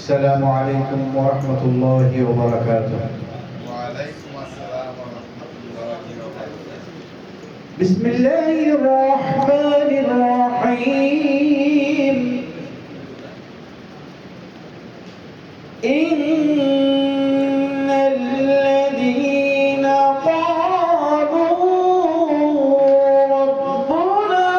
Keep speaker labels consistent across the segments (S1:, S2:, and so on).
S1: السلام عليكم ورحمة الله وبركاته.
S2: وعليكم السلام ورحمة الله وبركاته.
S1: بسم الله الرحمن الرحيم. إن الذين قالوا ربنا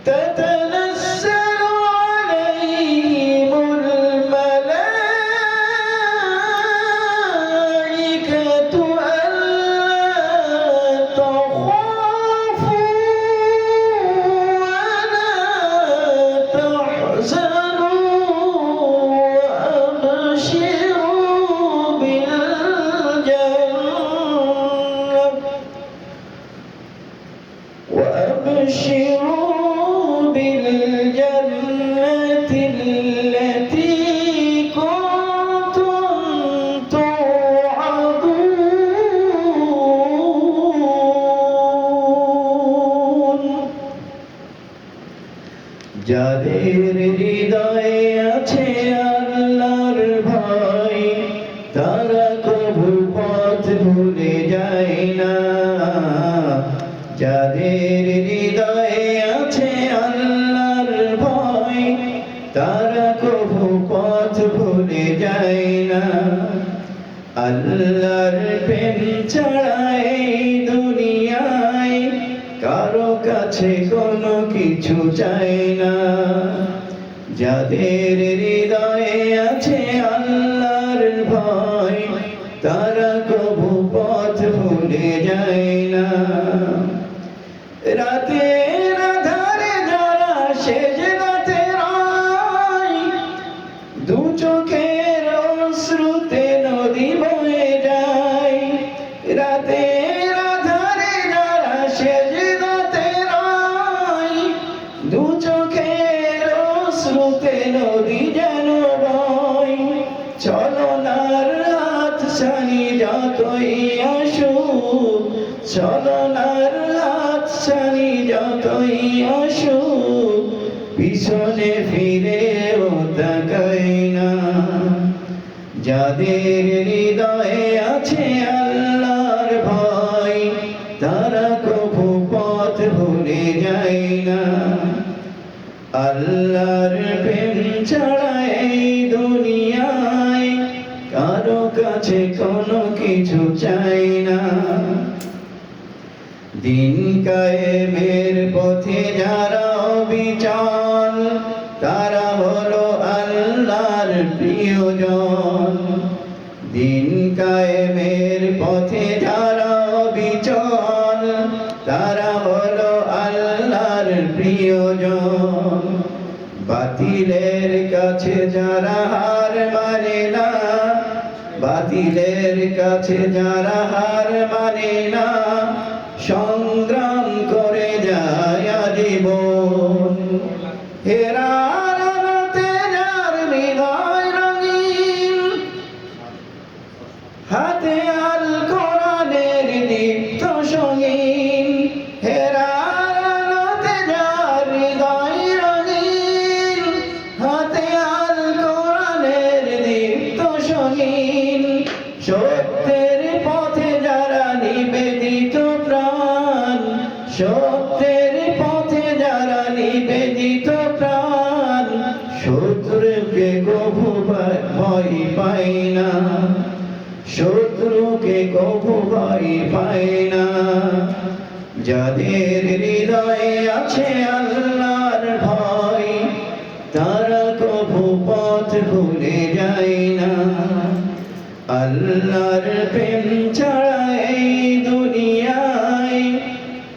S1: تتنزل عليهم الملائكة ألا تخافوا ولا تحزنوا وأبشروا بالجنة التي كنتم توعدون যাদের হৃদয়ে আছে আল্লাহর ভয় তারা কবু পথ ভুলে যায় না। যাদের হৃদয়ে আছে আল্লাহর ভয় তারা কবু পথ ভুলে যায় না। আল্লাহর প্রেম ছাড়া এই দুনিয়ায় কারো কাছে কোনো কিছু চাই না। যাদের হৃদয়ে আছে আল্লাহর ভয় তারা কবু পথ ভুলে যায় না। রাতের আঁধারে যারা সেজদাতে রয় দু চোখের অশ্রুতে নদী বয়ে যায়। রাতের আঁধারে যারা সেজদাতে রয় দু চোখের অশ্রুতে নদী যেন বয়। চলনার হাত ছানি যতই আসুক চলনার হাত ছানি যতই আসুক পিছনে ফিরেও তাকাই না। যাদের হৃদয়ে আছে আল্লাহর ভয় তারা কবু পথ ভুলে যায় না। আল্লাহর প্রেম ছাড়া এই দুনিয়ায় কারো কাছে কোনো কিছু চাই না। দিন কায়েমের পথে যারা অবিচল তারা হলো আল্লাহর প্রিয়জন। দিন কায়েমের পথে যারা অবিচল তারা হলো আল্লাহর প্রিয়জন। বাতিলের কাছে যারা হার মানে না বাতিলের কাছে যারা হার মানে না সংগ্রাম করে যায় আজীবন। হেরার আলোতে যার হৃদয় রঙিন হাতে আল কোরআনের দীপ্ত সঙ্গীন। হেরার আলোতে যার হৃদয় রঙিন হাতে আল কোরআনের দীপ্ত সঙ্গীন। সত্যের পথে যারা নিবেদিত প্রাণ সত্যের পথে যারা নিবেদিত প্রাণ শত্রুকে কভু ভয় পায় না। শত্রুকে কভু ভয় পায় না। যাদের হৃদয়ে আছে আল্লাহর ভয় তারা কভু পথ ভুলে যায় না। আল্লাহর প্রেম ছাড়া এই দুনিয়ায়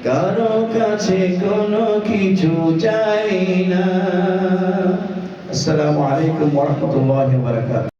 S1: কারো কাছে কোনো কিছু চাই না। আসসালামু আলাইকুম ওয়া রাহমাতুল্লাহি ওয়া বারাকাতুহু।